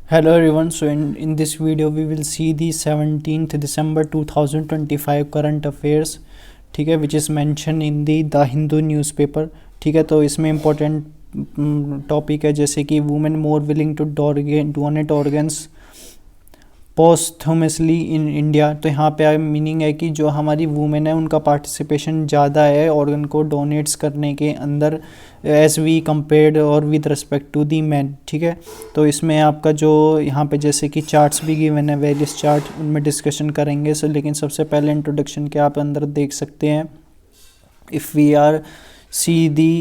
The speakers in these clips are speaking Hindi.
Hello everyone, so in this video we will see the 17th December 2025 current affairs, ठीक है, which is mentioned in the Hindu newspaper। ठीक है, तो इसमें इम्पोर्टेंट टॉपिक है जैसे कि women more willing to donate organs posthumously in India. तो यहाँ पे मीनिंग है कि जो हमारी वुमेन है उनका पार्टिसिपेशन ज़्यादा है ऑर्गन को डोनेट्स करने के अंदर एज वी कंपेयर्ड और with respect to the man. ठीक है, तो इसमें आपका जो यहाँ पे जैसे कि चार्ट्स भी गिवन है, वेरियस चार्ट, उनमें डिस्कशन करेंगे। सो लेकिन सबसे पहले इंट्रोडक्शन के आप अंदर देख सकते हैं। If we are see the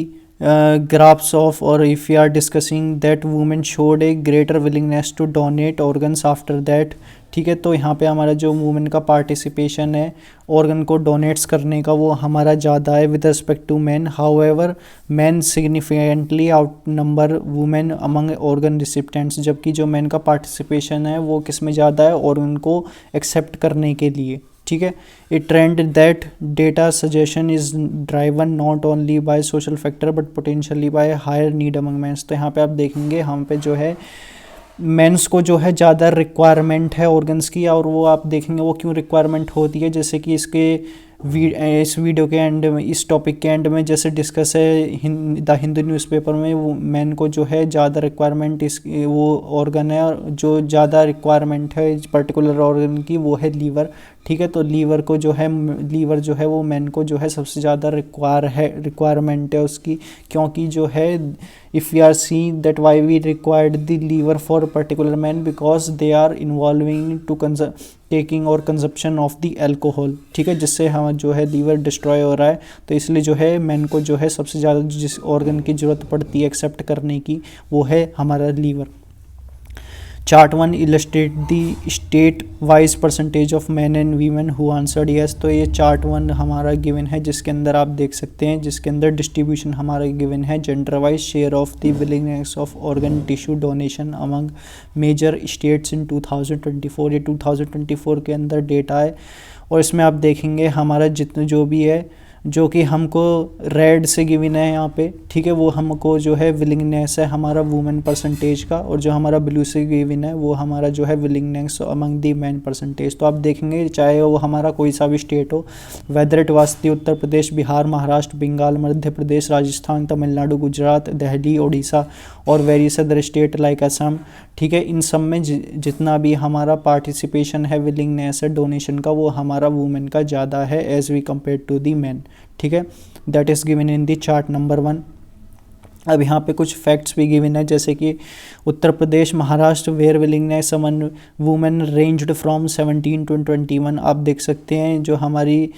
graphs of, or if we are discussing that women showed a greater willingness to donate organs after that। ठीक है, तो यहाँ पे हमारा जो वुमेन का पार्टिसिपेशन है ऑर्गन को डोनेट्स करने का वो हमारा ज़्यादा है with respect to man. However man significantly outnumber women among organ recipients, जबकि जो मैन का पार्टिसिपेशन है वो किस में ज़्यादा है, ऑर्गन को एक्सेप्ट करने के लिए। ठीक है, a trend that data suggestion is driven not only by social factor but potentially by higher need among mens. तो यहाँ पे आप देखेंगे हम पे जो है मेंस को जो है ज़्यादा रिक्वायरमेंट है ऑर्गन्स की, और वो आप देखेंगे वो क्यों रिक्वायरमेंट होती है। जैसे कि इस वीडियो के एंड में, इस टॉपिक के एंड में जैसे डिस्कस है द हिंदू न्यूज़पेपर में, वो मैन को जो है ज़्यादा रिक्वायरमेंट इस वो ऑर्गन है, और जो ज़्यादा रिक्वायरमेंट है इस पर्टिकुलर ऑर्गन की वो है लीवर। ठीक है, तो लीवर जो है वो मैन को जो है सबसे ज़्यादा रिक्वायरमेंट है उसकी, क्योंकि जो है if we are see that why we required the liver for particular man because they are involving to taking और कंजप्शन ऑफ द एल्कोहल। ठीक है, जिससे हम जो है लीवर डिस्ट्रॉय हो रहा है, तो इसलिए जो है मैन को जो है सबसे ज़्यादा जिस ऑर्गन की ज़रूरत पड़ती है एक्सेप्ट करने की वो है हमारा liver. Chart 1 illustrate the state wise percentage of man and women who answered yes. तो ये चार्ट 1 हमारा गिवन है जिसके अंदर आप देख सकते हैं, जिसके अंदर डिस्ट्रीब्यूशन हमारा गिवन है gender wise share of the willingness of organ tissue donation among major states in 2024। ये 2024 के अंदर डेटा है, और इसमें आप देखेंगे हमारा जितना जो भी है जो कि हमको रेड से गिवन है यहाँ पे। ठीक है, वो हमको जो है विलिंगनेस है हमारा वुमेन परसेंटेज का, और जो हमारा ब्लू से गिवन है वो हमारा जो है willingness among the man percentage. तो आप देखेंगे चाहे वो हमारा कोई सा भी स्टेट हो, whether it was the Uttar Pradesh, Bihar, Maharashtra, Bengal, Madhya Pradesh, Rajasthan, Tamil Nadu, Gujarat, Delhi, Odisha और various other state like Assam. ठीक है, इन सब में जितना भी हमारा पार्टिसिपेशन है विलिंगनेस है डोनेशन का वो हमारा वुमेन का ज़्यादा है as we compare to the man. ठीक है, that is given in the chart number 1। अब यहाँ पे कुछ फैक्ट्स भी गिवन है जैसे कि Uttar Pradesh, Maharashtra where willingness among women ranged from 17 to 21। आप देख सकते हैं जो हमारी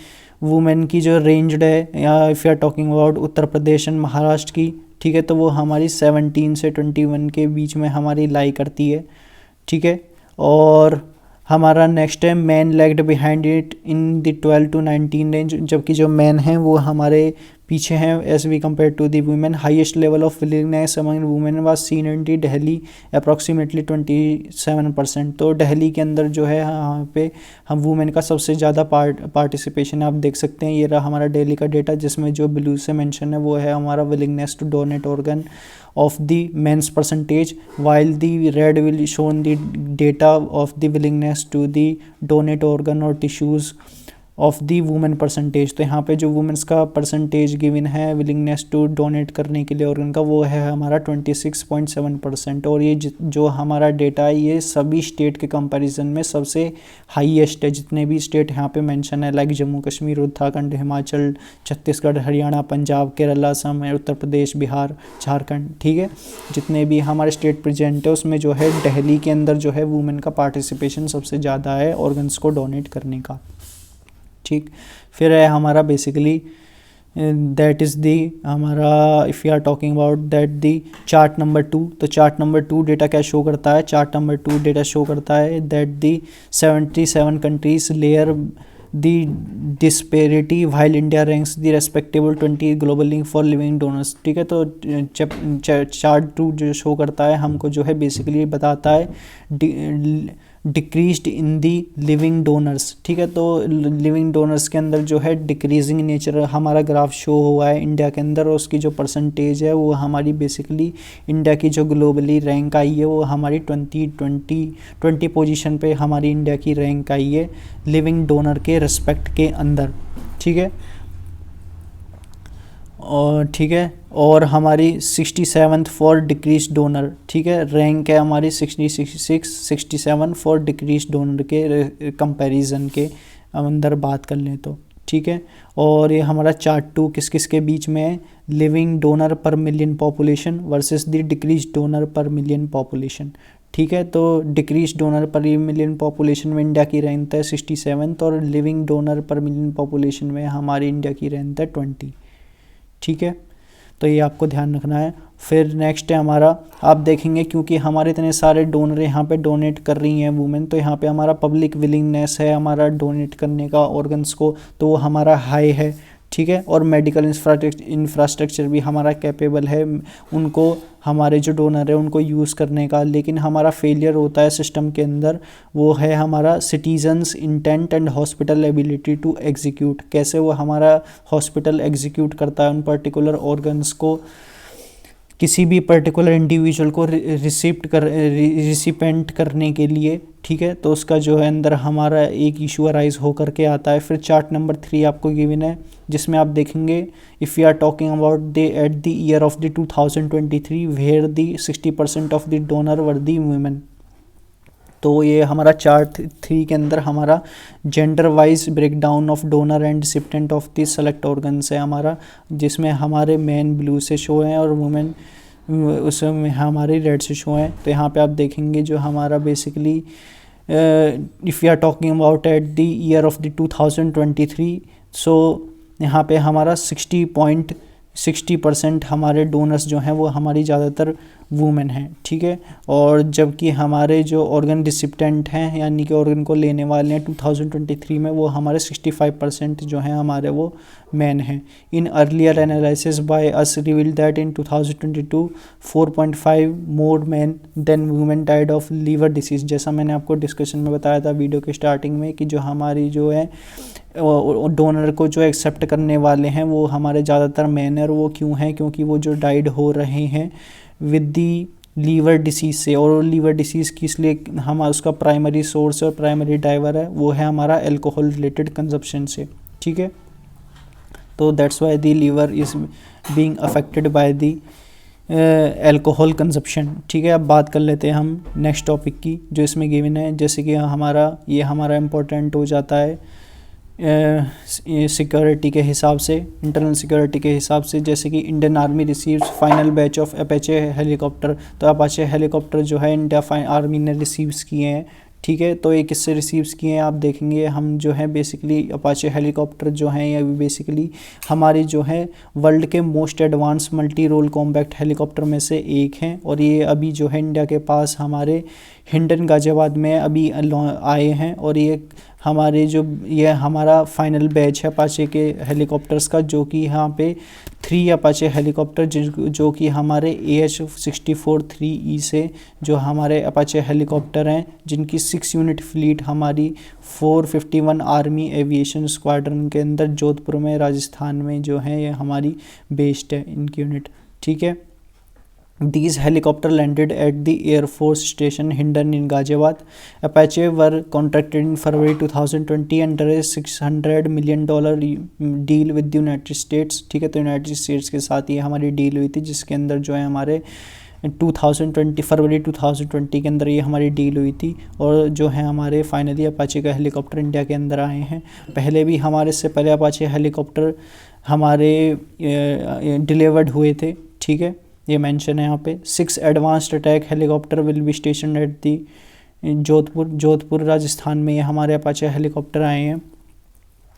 वुमेन की जो रेंज्ड है, या if you are talking about Uttar Pradesh and Maharashtra की, ठीक है, तो वो हमारी 17 से 21 के बीच में हमारी लाई करती है। ठीक है, और हमारा नेक्स्ट है man lagged behind it in the 12 to 19 range, जबकि जो मैन हैं वो हमारे पीछे हैं as we compare to the women. Highest level of willingness among women was seen in the Delhi approximately 27%। तो दिल्ली के अंदर जो है यहाँ पे हम वुमेन का सबसे ज़्यादा पार्टिसिपेशन आप देख सकते हैं। ये रहा हमारा दिल्ली का डेटा, जिसमें जो ब्लू से मेंशन है वो है हमारा willingness to donate organ of the men's percentage, while the red will shown the data of the willingness to the donate organ or tissues of the women percentage. तो यहाँ पे जो वुमेन्स का परसेंटेज गिवन है विलिंगनेस टू डोनेट करने के लिए ऑर्गन का वो है हमारा 26.7%। और ये जो हमारा डेटा है ये सभी स्टेट के कंपैरिजन में सबसे हाईएस्ट है। जितने भी स्टेट यहाँ पे मेंशन है लाइक जम्मू कश्मीर, उत्तराखंड, हिमाचल, छत्तीसगढ़, हरियाणा, पंजाब, केरला, असम, उत्तर प्रदेश, बिहार, झारखंड। ठीक है, जितने भी हमारे स्टेट प्रेजेंट है उसमें जो है दिल्ली के अंदर जो है वुमेन का पार्टिसिपेशन सबसे ज़्यादा है ऑर्गन्स को डोनेट करने का। ठीक, फिर है हमारा बेसिकली दैट इज़ दी हमारा if you are talking about that the chart number 2। तो चार्ट नंबर 2 डेटा क्या शो करता है, चार्ट नंबर 2 डेटा शो करता है that the 77 countries layer the disparity while India ranks the respectable 20 globally for living donors. ठीक है, तो चार्ट 2 जो शो करता है हमको जो है बेसिकली बताता है डिक्रीज्ड इन दी लिविंग डोनर्स, ठीक है। तो लिविंग डोनर्स के अंदर जो है डिक्रीजिंग नेचर हमारा ग्राफ शो हुआ है इंडिया के अंदर, और उसकी जो परसेंटेज है वो हमारी बेसिकली इंडिया की जो ग्लोबली रैंक आई है वो हमारी 20 पोजीशन पे हमारी इंडिया की रैंक आई है लिविंग डोनर के रिस्पेक्ट के अंदर, ठीक है। और ठीक है, और हमारी 67 फॉर डिक्रीज डोनर, ठीक है, रैंक है हमारी 67 फॉर डिक्रीज डोनर के कंपैरिजन के अंदर बात कर लें तो, ठीक है। और ये हमारा चार्ट 2 किस किस के बीच में है, लिविंग डोनर पर million population versus the decrease donor पर मिलियन पॉपुलेशन, ठीक है। तो डिक्रीज डोनर पर मिलियन पॉपुलेशन में इंडिया की रैंक है 67 और लिविंग डोनर पर मिलियन पॉपुलेशन में हमारी इंडिया की रैंक है 20, ठीक है। तो ये आपको ध्यान रखना है। फिर नेक्स्ट है हमारा, आप देखेंगे क्योंकि हमारे इतने सारे डोनर यहाँ पे डोनेट कर रही हैं वुमेन, तो यहाँ पे हमारा पब्लिक विलिंगनेस है हमारा डोनेट करने का ऑर्गन्स को, तो वो हमारा हाई है, ठीक है। और मेडिकल इंफ्रास्ट्रक्चर भी हमारा कैपेबल है उनको, हमारे जो डोनर है उनको यूज़ करने का, लेकिन हमारा फेलियर होता है सिस्टम के अंदर, वो है हमारा citizens intent and hospital ability to execute, कैसे वो हमारा हॉस्पिटल एग्जीक्यूट करता है उन पर्टिकुलर ऑर्गन्स को किसी भी पर्टिकुलर इंडिविजुअल को रिसिपेंट करने के लिए, ठीक है। तो उसका जो है अंदर हमारा एक इशू अराइज होकर के आता है। फिर चार्ट नंबर 3 आपको गिवन है जिसमें आप देखेंगे if you are talking about the at the year of the 2023 where the 60% of the donor were the women. तो ये हमारा चार्ट 3 के अंदर हमारा gender wise breakdown of donor and recipient of the select organs है हमारा, जिसमें हमारे मैन ब्लू से शो हैं और वुमेन उसमें हमारे रेड से शो हैं। तो यहाँ पे आप देखेंगे जो हमारा basically if you are talking about at the year of the 2023, so यहाँ पे हमारा 60% हमारे डोनर्स जो हैं वो हमारी ज़्यादातर वुमेन हैं, ठीक है। और जबकि हमारे जो ऑर्गन रिसिप्टेंट हैं यानी कि ऑर्गन को लेने वाले हैं 2023 में वो हमारे 65% जो हैं हमारे वो मैन हैं। In earlier analysis by us reveal that in 2022 4.5 more man than women died of liver disease. जैसा मैंने आपको डिस्कशन में बताया था वीडियो के स्टार्टिंग में कि जो हमारी जो है डोनर को जो एक्सेप्ट करने वाले हैं वो हमारे ज़्यादातर मैन है, और वो क्यों हैं, क्योंकि वो जो डाइड हो रहे हैं विद दी लीवर डिसीज़ से, और लीवर डिसीज़ की इसलिए हम उसका प्राइमरी सोर्स और प्राइमरी ड्राइवर है वो है हमारा अल्कोहल रिलेटेड कंजप्शन से, ठीक है। तो that's why the liver is being affected by the alcohol consumption, ठीक है। अब बात कर लेते हैं हम नेक्स्ट टॉपिक की जो इसमें गिवन है, जैसे कि हमारा इम्पोर्टेंट हो जाता है सिक्योरिटी के हिसाब से, इंटरनल सिक्योरिटी के हिसाब से, जैसे कि Indian army receives final batch of Apache helicopter. तो अपाचे हेलीकॉप्टर जो है इंडिया आर्मी ने रिसीव्स किए हैं, ठीक है। तो ये किससे रिसीव्स किए हैं आप देखेंगे, हम जो है बेसिकली अपाचे हेलीकॉप्टर जो हैं ये बेसिकली हमारी जो है वर्ल्ड के most advance multi role combat helicopter में से एक हैं, और ये अभी जो है इंडिया के पास हमारे हिंडन गाजियाबाद में अभी आए हैं। और ये हमारा फाइनल बैच है अपाचे के हेलीकॉप्टर्स का, जो कि यहाँ पे 3 अपाचे हेलीकॉप्टर जो कि हमारे AH-64-3E से जो हमारे अपाचे हेलीकॉप्टर हैं जिनकी 6 यूनिट फ्लीट हमारी 451 आर्मी एविएशन स्क्वाड्रन के अंदर जोधपुर में राजस्थान में जो है ये हमारी बेस्ड है इनकी यूनिट, ठीक है। These helicopters landed at the Air Force Station Hindon in Ghaziabad. Apache were contracted in February 2020 under a $600 million deal with the United States, ठीक है। तो यूनाइटेड स्टेट्स के साथ ये हमारी डील हुई थी जिसके अंदर जो है हमारे फरवरी 2020 के अंदर ये हमारी डील हुई थी, और जो है हमारे फाइनली अपाचे का हेलीकॉप्टर इंडिया के अंदर आए हैं। पहले भी हमारे से पहले अपाचे हेलीकॉप्टर हमारे डिलीवर्ड हुए थे, ठीक है। ये मेंशन है यहाँ पे 6 advanced attack helicopter will be station at the Jodhpur Rajasthan में ये हमारे अपाचे हेलीकॉप्टर आए हैं।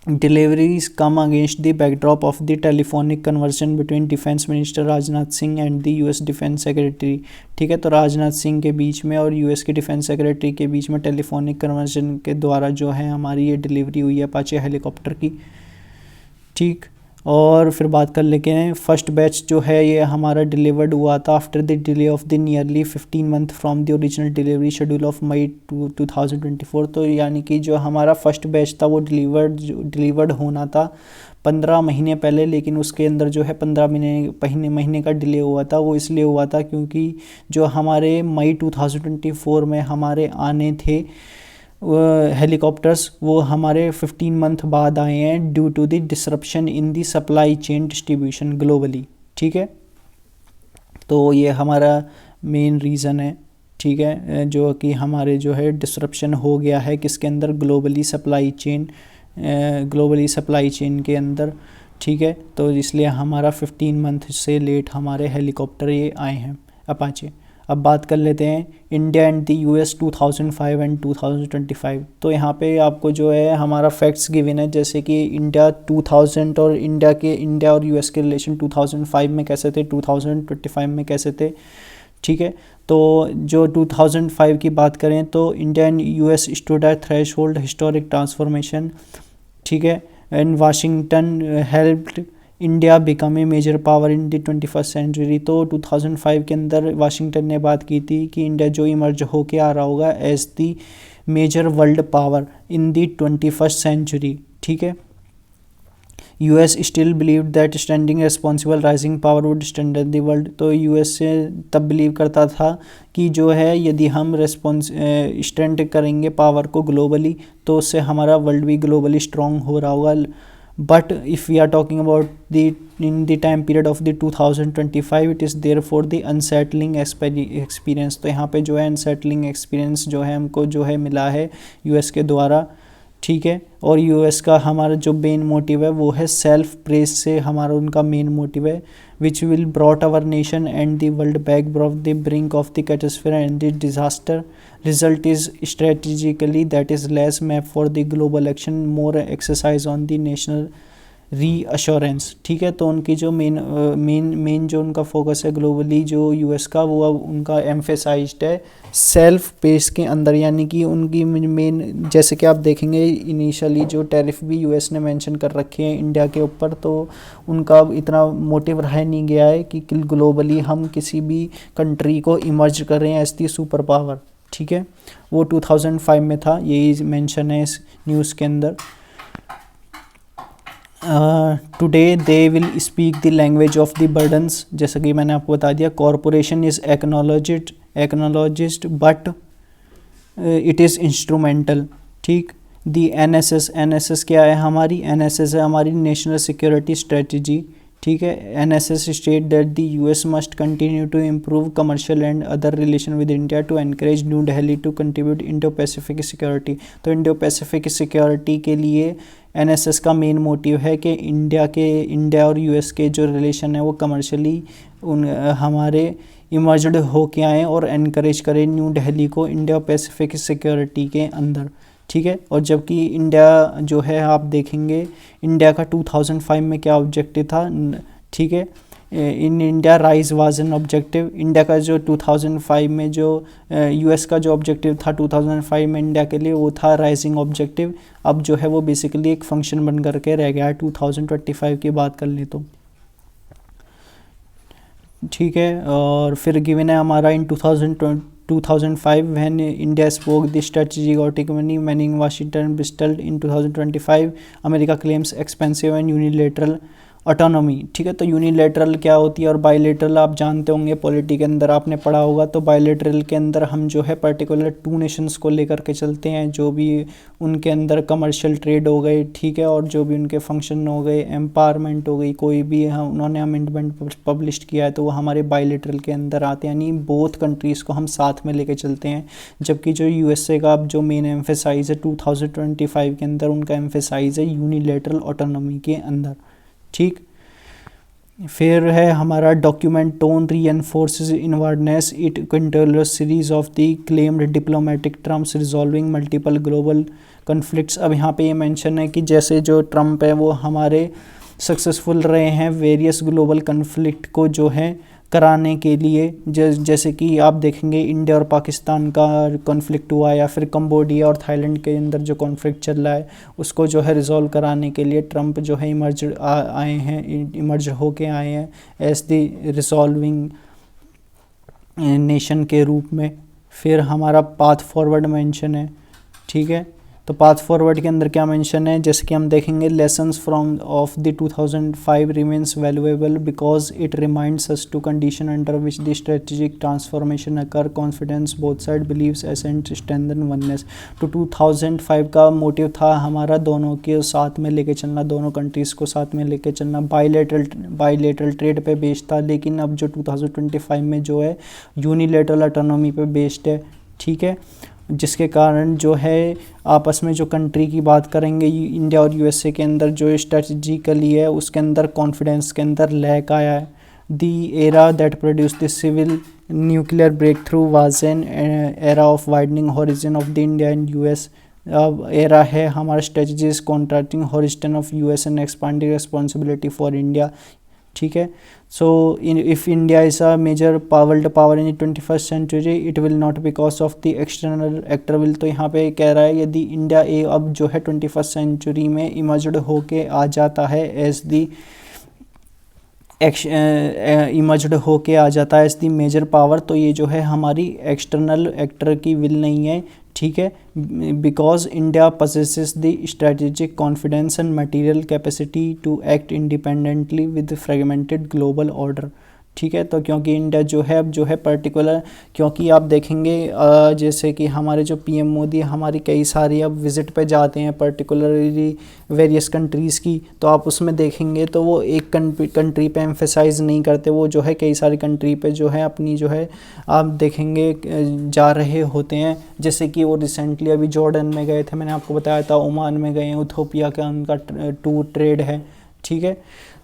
Deliveries come against the backdrop of the telephonic conversion between defence minister Rajnath Singh and the US defence secretary, ठीक है। तो राजनाथ सिंह के बीच में और US के डिफेंस सेक्रेटरी के बीच में टेलीफोनिक कन्वर्सन के द्वारा जो है हमारी ये डिलीवरी हुई है अपाचे हेलीकॉप्टर की, ठीक। और फिर बात कर लेते हैं फर्स्ट बैच जो है ये हमारा डिलीवर्ड हुआ था after the delay of the nearly 15 month from the original delivery schedule of May 2024। तो यानी कि जो हमारा फर्स्ट बैच था वो डिलीवर्ड होना था 15 महीने पहले, लेकिन उसके अंदर जो है 15 महीने का डिले हुआ था। वो इसलिए हुआ था क्योंकि जो हमारे मई 2024 में हमारे आने थे हेलीकॉप्टर्स वो हमारे 15 मंथ बाद आए हैं due to the disruption in the supply chain distribution globally. ठीक है, तो ये हमारा मेन रीज़न है। ठीक है, जो कि हमारे जो है डिसरप्शन हो गया है किसके अंदर, ग्लोबली सप्लाई चेन के अंदर। ठीक है, तो इसलिए हमारा 15 मंथ से लेट हमारे हेलीकॉप्टर ये आए हैं अपाचे। अब बात कर लेते हैं India and the US 2005 and 2025। तो यहाँ पे आपको जो है हमारा फैक्ट्स गिवन है, जैसे कि इंडिया 2000 और इंडिया और यूएस के रिलेशन 2005 में कैसे थे, 2025 में कैसे थे। ठीक है, तो जो 2005 की बात करें तो India and US stood at threshold historic transformation. ठीक है, and Washington helped India become a major power in the 21st century. तो 2005 के अंदर वाशिंगटन ने बात की थी कि इंडिया जो इमर्ज होके आ रहा होगा as the major world power in the 21st century. ठीक है, US still believe that standing responsible rising power would standard the world. तो यूएस से तब बिलीव करता था कि जो है यदि हम स्टैंड करेंगे पावर को ग्लोबली तो उससे हमारा वर्ल्ड भी ग्लोबली स्ट्रॉन्ग हो रहा होगा। But if we are talking about in the time period of the 2025, it is therefore the unsettling experience। तो यहाँ पे जो है unsettling experience जो है हमको जो है मिला है यूएस के द्वारा। ठीक है, और यूएस का हमारा जो मेन मोटिव है वो है सेल्फ प्रेज से हमारा उनका मेन मोटिव है which will brought our nation and the world back of the brink of the catastrophe and the disaster. Result is strategically that is less map for the global action, more exercise on the national reassurance. ठीक है, तो उनकी जो मेन जो उनका फोकस है ग्लोबली जो यूएस का वो अब उनका एम्फेसाइज्ड है सेल्फ पेस के अंदर। यानी कि उनकी मेन, जैसे कि आप देखेंगे इनिशियली जो टैरिफ भी यूएस ने मेंशन कर रखे हैं इंडिया के ऊपर, तो उनका इतना मोटिव रह नहीं गया है कि ग्लोबली हम किसी भी कंट्री को इमर्ज कर रहे हैं एज दी सुपर पावर। ठीक है, वो 2005 में था, यही मेंशन है इस न्यूज़ के अंदर। Today they will speak the language of the burdens. जैसा कि मैंने आपको बता दिया, corporation is acknowledged but it is instrumental. ठीक, दी एनएसएस क्या है हमारी, एनएसएस है हमारी नेशनल सिक्योरिटी स्ट्रेटजी। ठीक है, NSS state that the US must continue to improve commercial and other relation with India to encourage New Delhi to contribute Indo Pacific security. तो इंडो पैसिफिक सिक्योरिटी के लिए एनएसएस का मेन मोटिव है कि इंडिया और यूएस के जो रिलेशन है वो कमर्शियली हमारे इमर्जड हो के आएँ और एनकरेज करें न्यू दिल्ली को इंडो पैसिफिक सिक्योरिटी के अंदर। ठीक है, और जबकि इंडिया जो है आप देखेंगे इंडिया का 2005 में क्या ऑब्जेक्टिव था। ठीक है, in India rise was an objective. India का जो 2005 में जो यूएस का जो ऑब्जेक्टिव था 2005 में इंडिया के लिए वो था राइजिंग ऑब्जेक्टिव। अब जो है वो बेसिकली एक फंक्शन बन करके रह गया है 2025 की बात कर ले तो। ठीक है, और फिर गिवन है हमारा इन 2005 when India spoke the strategic autonomy meaning Washington Bristol in 2025 America claims expansive and unilateral autonomy. ठीक है, तो यूनिलेटरल क्या होती है और बायलेटरल आप जानते होंगे, पॉलिटी के अंदर आपने पढ़ा होगा। तो बायलेटरल के अंदर हम जो है पर्टिकुलर 2 नेशंस को लेकर के चलते हैं, जो भी उनके अंदर कमर्शियल ट्रेड हो गए, ठीक है, और जो भी उनके फंक्शन हो गए, एम्पावरमेंट हो गई, कोई भी उन्होंने अमेंडमेंट पब्लिश किया है तो वो हमारे बायलेटरल के अंदर आते हैं, यानी बोथ कंट्रीज़ को हम साथ में लेके चलते हैं। जबकि जो यूएसए का अब जो मेन एम्फेसाइज है 2025 के अंदर, उनका एम्फेसाइज है यूनिलेटरल ऑटोनॉमी के अंदर। ठीक, फिर है हमारा document tone reinforces inwardness it controller series of the claimed diplomatic terms resolving multiple global conflicts. अब यहाँ पे ये मेंशन है कि जैसे जो ट्रम्प है वो हमारे सक्सेसफुल रहे हैं वेरियस ग्लोबल कन्फ्लिक्ट को जो है कराने के लिए, जैसे कि आप देखेंगे इंडिया और पाकिस्तान का कॉन्फ्लिक्ट हुआ, या फिर कंबोडिया और थाईलैंड के अंदर जो कॉन्फ्लिक्ट चल रहा है उसको जो है रिजॉल्व कराने के लिए ट्रंप जो है इमर्ज होके आए हैं एज द रिजॉल्विंग नेशन के रूप में। फिर हमारा पाथ फॉरवर्ड मेंशन है, ठीक है। तो पाथ फॉरवर्ड के अंदर क्या मेंशन है, जैसे कि हम देखेंगे lessons from of the 2005 remains valuable because it reminds us to condition under which the strategic transformation occur confidence both side believes ascent strengthen oneness. तो 2005 का मोटिव था हमारा दोनों के साथ में लेके चलना, दोनों कंट्रीज़ को साथ में लेके चलना, बाईलेटरल ट्रेड पे बेस्ड था। लेकिन अब जो 2025 में जो है यूनिलेटरल ऑटोनॉमी पे बेस्ड है, ठीक है, जिसके कारण जो है आपस में जो कंट्री की बात करेंगे इंडिया और यूएसए के अंदर जो स्ट्रेटजिकली है उसके अंदर कॉन्फिडेंस के अंदर लैक आया है। The era that produce the civil nuclear breakthrough was an era of widening horizon of the India and US. अब एरा है हमारा strategies contracting horizon of US and expanding responsibility for India, ठीक है। So if India is a major world power in 21st century it will not because of the external actor will. तो यहाँ पे कह रहा है यदि इंडिया अब जो है 21st सेंचुरी में इमर्ज्ड होके आ जाता है एज दी इमर्ज्ड होके आ जाता है एज दी मेजर पावर, तो ये जो है हमारी एक्सटर्नल एक्टर की विल नहीं है, ठीक है। Because India possesses the strategic confidence and material capacity to act independently with fragmented global order, ठीक है। तो क्योंकि इंडिया जो है अब जो है पर्टिकुलर, क्योंकि आप देखेंगे जैसे कि हमारे जो पीएम मोदी हमारी कई सारी अब विज़िट पे जाते हैं पर्टिकुलरली वेरियस कंट्रीज़ की, तो आप उसमें देखेंगे तो वो एक कंट्री पे एम्फेसाइज़ नहीं करते, वो जो है कई सारी कंट्री पे जो है अपनी जो है आप देखेंगे जा रहे होते हैं। जैसे कि वो रिसेंटली अभी जॉर्डन में गए थे, मैंने आपको बताया था, ओमान में गए हैं, इथोपिया का उनका टूर ट्रेड है, ठीक है।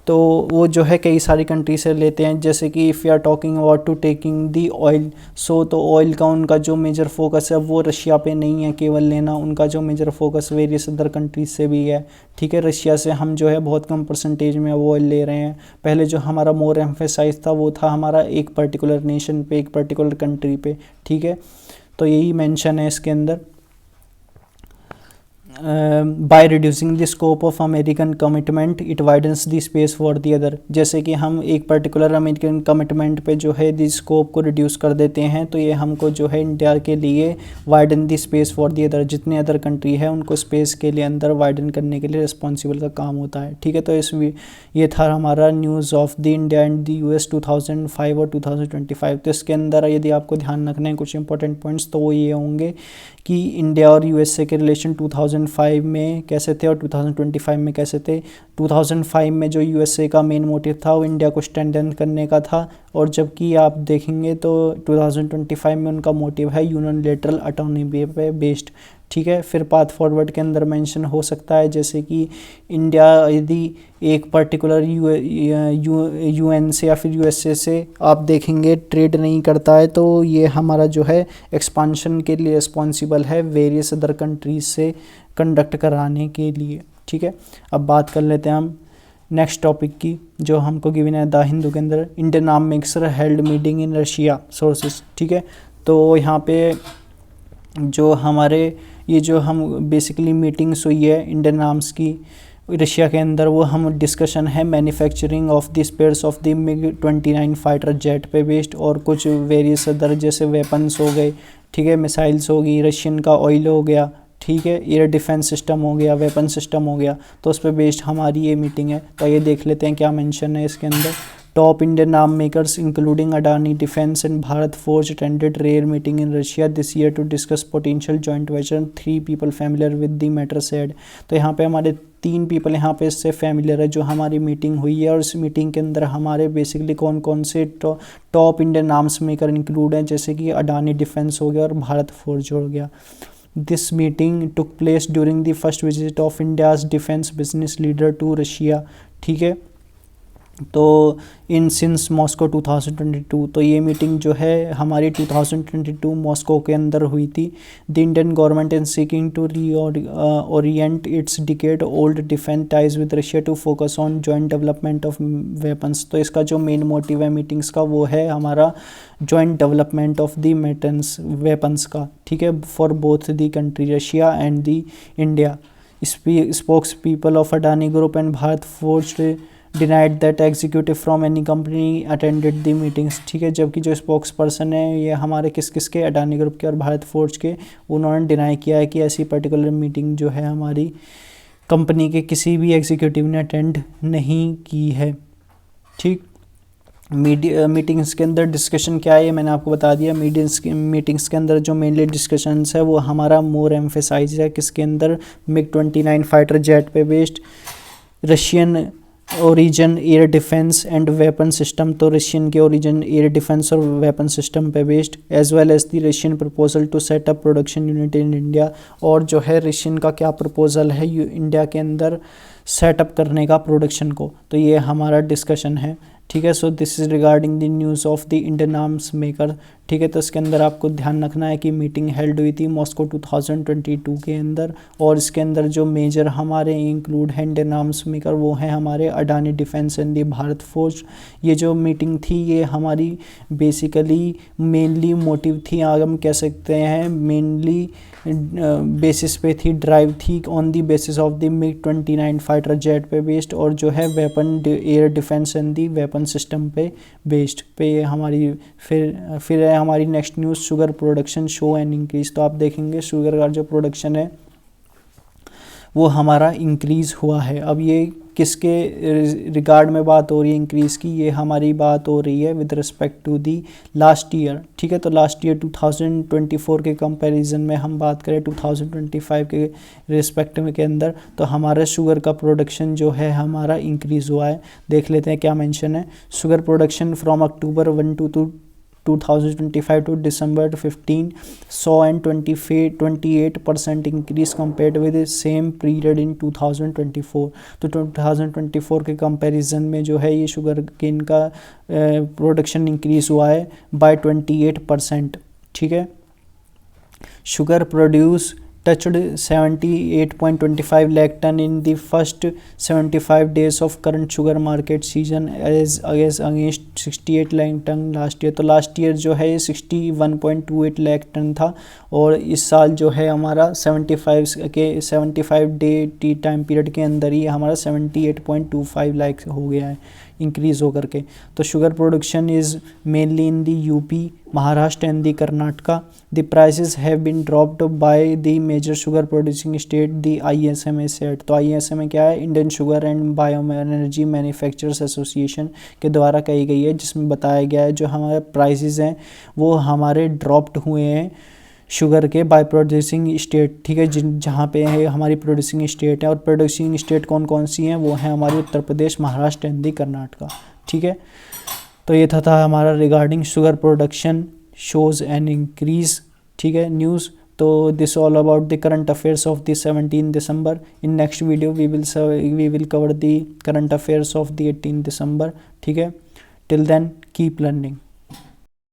तो वो जो है कई सारी कंट्री से लेते हैं। जैसे कि if you are talking about to taking the oil, so तो ऑयल का उनका जो मेजर फोकस है वो रशिया पे नहीं है केवल लेना, उनका जो major focus various other countries से भी है, ठीक है। रशिया से हम जो है बहुत कम परसेंटेज में अब ऑयल ले रहे हैं। पहले जो हमारा मोर एम्फेसाइज था वो था हमारा एक पर्टिकुलर नेशन पे, एक पर्टिकुलर कंट्री पे, ठीक है। तो यही मेंशन है इसके अंदर। By reducing the scope of American commitment it widens the space for the other. जैसे कि हम एक पर्टिकुलर अमेरिकन कमिटमेंट पे जो है द स्कोप को रिड्यूस कर देते हैं, तो ये हमको जो है इंडिया के लिए widen the space for the other, जितने अदर कंट्री है उनको स्पेस के लिए अंदर वाइडन करने के लिए रिस्पॉन्सिबल का काम होता है, ठीक है। तो ये था हमारा news of the India and the US 2005 और 2025। तो इसके अंदर यदि आपको ध्यान रखना है कुछ इंपॉर्टेंट पॉइंट्स, तो वो ये होंगे कि इंडिया और यूएसए के रिलेशन 2005 में कैसे थे और 2025 में कैसे थे। 2005 में जो यूएसए का मेन मोटिव था वो इंडिया को स्ट्रेंथन करने का था, और जबकि आप देखेंगे तो 2025 में उनका मोटिव है यूनिलैटरल ऑटोनॉमी पे बेस्ड, ठीक है। फिर पाथ फॉरवर्ड के अंदर मेंशन हो सकता है जैसे कि इंडिया यदि एक पर्टिकुलर यूएन से या फिर यूएसए से आप देखेंगे ट्रेड नहीं करता है, तो ये हमारा जो है एक्सपांशन के लिए रिस्पॉन्सिबल है वेरियस अदर कंट्रीज से कंडक्ट कराने के लिए, ठीक है। अब बात कर लेते हैं हम नेक्स्ट टॉपिक की जो हमको गिवन है द हिंदू के अंदर। Indian arm mixer held meeting in Russia sources, ठीक है। तो यहाँ पे जो हमारे ये जो हम बेसिकली मीटिंग्स हुई है इंडियन आर्म्स की रशिया के अंदर, वो हम डिस्कशन है manufacturing of the spares of the MiG-29 fighter jet पे बेस्ड, और कुछ वेरियस अदर जैसे वेपन्स हो गए, ठीक है, मिसाइल्स होगी, रशियन का ऑयल हो गया, ठीक है, एयर डिफेंस सिस्टम हो गया, वेपन सिस्टम हो गया, तो उस पर बेस्ड हमारी ये मीटिंग है। तो ये देख लेते हैं क्या मेंशन है इसके अंदर। Top Indian arm makers including Adani defence and Bharat Forge attended rare meeting in Russia this year to discuss potential joint venture, 3 people familiar with the matter said. तो यहाँ पे हमारे 3 पीपल यहाँ पे इससे फैमिलियर है जो हमारी मीटिंग हुई है, और इस मीटिंग के अंदर हमारे बेसिकली कौन कौन से top Indian arms maker include हैं, जैसे कि अडानी डिफेंस हो गया और भारत फोर्ज हो गया। This meeting took place during the first visit of India's defence business leader to Russia, ठीक है। तो इन सिंस मॉस्को 2022, तो ये मीटिंग जो है हमारी 2022 मॉस्को के अंदर हुई थी। The Indian government is seeking to orient its decade old defence ties with Russia to focus on joint development of weapons. तो इसका जो मेन मोटिव है मीटिंग्स का वो है हमारा joint development of the weapons का, ठीक है, for both the country Russia and the India. Spokes people of Adani group and Bharat forge denied that executive from any company attended the meetings, ठीक है। जबकि जो स्पोक्स पर्सन है ये हमारे किस के, अडानी ग्रुप के और भारत फोर्ज के, उन्होंने डिनाई किया है कि ऐसी पर्टिकुलर मीटिंग जो है हमारी कंपनी के किसी भी एग्जीक्यूटिव ने अटेंड नहीं की है, ठीक। मीटिंग्स के अंदर डिस्कशन क्या है ये मैंने आपको बता दिया। मीटिंग्स के अंदर जो मेनली डिस्कशंस है वो हमारा मोर एम्फेसाइज है किसके अंदर, MiG-29 फाइटर जेट पे based, Russian origin air defence and weapon system, तो रशियन के ओरिजिन एयर डिफेंस और वेपन सिस्टम पे based, as well as the Russian proposal to set up production unit in India. और जो है रशियन का क्या प्रपोजल है इंडिया के अंदर सेटअप करने का प्रोडक्शन को, तो ये हमारा डिस्कशन है, ठीक है। So this is regarding the news of the Indian arms maker, ठीक है। तो इसके अंदर आपको ध्यान रखना है कि मीटिंग हेल्ड हुई थी मॉस्को 2022 के अंदर, और इसके अंदर जो मेजर हमारे इंक्लूड है इंडियन आर्म्स मेकर वो हैं हमारे Adani defence and the Bharat forge. ये जो मीटिंग थी ये हमारी बेसिकली मेनली मोटिव थी, आगे हम कह सकते हैं मेनली बेसिस पे थी, ड्राइव थी on the basis of the MiG-29 fighter jet पे बेस्ड, और जो है weapon air defence and the weapon system पे बेस्ड पे हमारी। फिर है हमारी next news, sugar production show and increase. तो आप देखेंगे शुगर का जो प्रोडक्शन है वो हमारा इंक्रीज़ हुआ है। अब ये किसके रिगार्ड में बात हो रही है इंक्रीज़ की, ये हमारी बात हो रही है with respect to the last year, ठीक है। तो लास्ट ईयर 2024 के कंपैरिजन में हम बात करें 2025 के रिस्पेक्ट में के अंदर, तो हमारा शुगर का प्रोडक्शन जो है हमारा इंक्रीज़ हुआ है। देख लेते हैं क्या मेंशन है। Sugar production from October 1 to 2025 to December 15 saw an 28% increase compared with the same period in 2024। तो 2024 के कंपैरिजन में जो है ये शुगर केन का प्रोडक्शन इंक्रीज हुआ है बाय 28%, ठीक है। Sugar produce touched 78.25 lakh ton in the first 75 days of current sugar market season as against 68 lakh ton last year. तो लास्ट ईयर जो है ये 61.28 लाख टन था, और इस साल जो है हमारा 75 डे टाइम पीरियड के अंदर ही हमारा 78.25 लाख हो गया है इंक्रीज़ होकर के। तो sugar production is mainly in the UP, Maharashtra and the Karnataka. The prices have been dropped by the major sugar producing state the ISMA set. तो ISMA क्या है, Indian sugar and bio energy manufacturers association के द्वारा कही गई है, जिसमें बताया गया है जो हमारे प्राइसेस हैं वो हमारे ड्रॉप्ड हुए हैं शुगर के बाय प्रोड्यूसिंग स्टेट, ठीक है, जहाँ पे है हमारी प्रोड्यूसिंग स्टेट है। और प्रोड्यूसिंग स्टेट कौन कौन सी हैं, वो हैं हमारी उत्तर प्रदेश, महाराष्ट्र एंड दी कर्नाटका, ठीक है। तो ये था हमारा regarding sugar production shows an increase, ठीक है, न्यूज़। तो this all about the current affairs of the 17 December. In next video we will cover the current affairs of the 18 December, ठीक है। Till then keep learning.